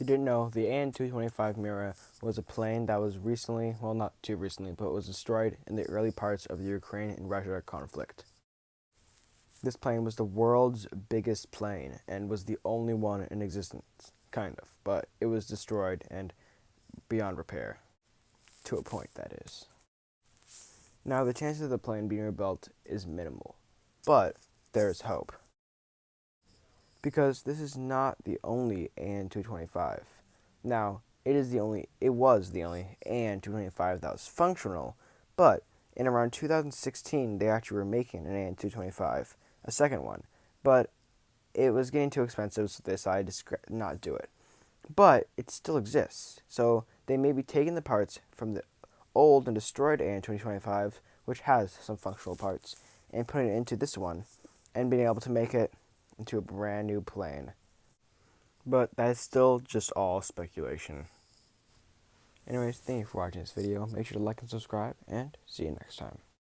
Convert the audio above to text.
didn't know, the An-225 Mira was a plane that was recently, well, not too recently, but was destroyed in the early parts of the Ukraine and Russia conflict. This plane was the world's biggest plane and was the only one in existence, kind of, but it was destroyed and beyond repair. To a point, that is. Now, the chance of the plane being rebuilt is minimal, but there is hope. Because this is not the only An-225. Now, it was the only An-225 that was functional, but in around 2016 they actually were making an An-225, a second one, but it was getting too expensive, so they decided to not do it. But it still exists, so they may be taking the parts from the old and destroyed An-225, which has some functional parts, and putting it into this one, and being able to make it into a brand new plane. But that is still just all speculation. Anyways, thank you for watching this video. Make sure to like and subscribe, and see you next time.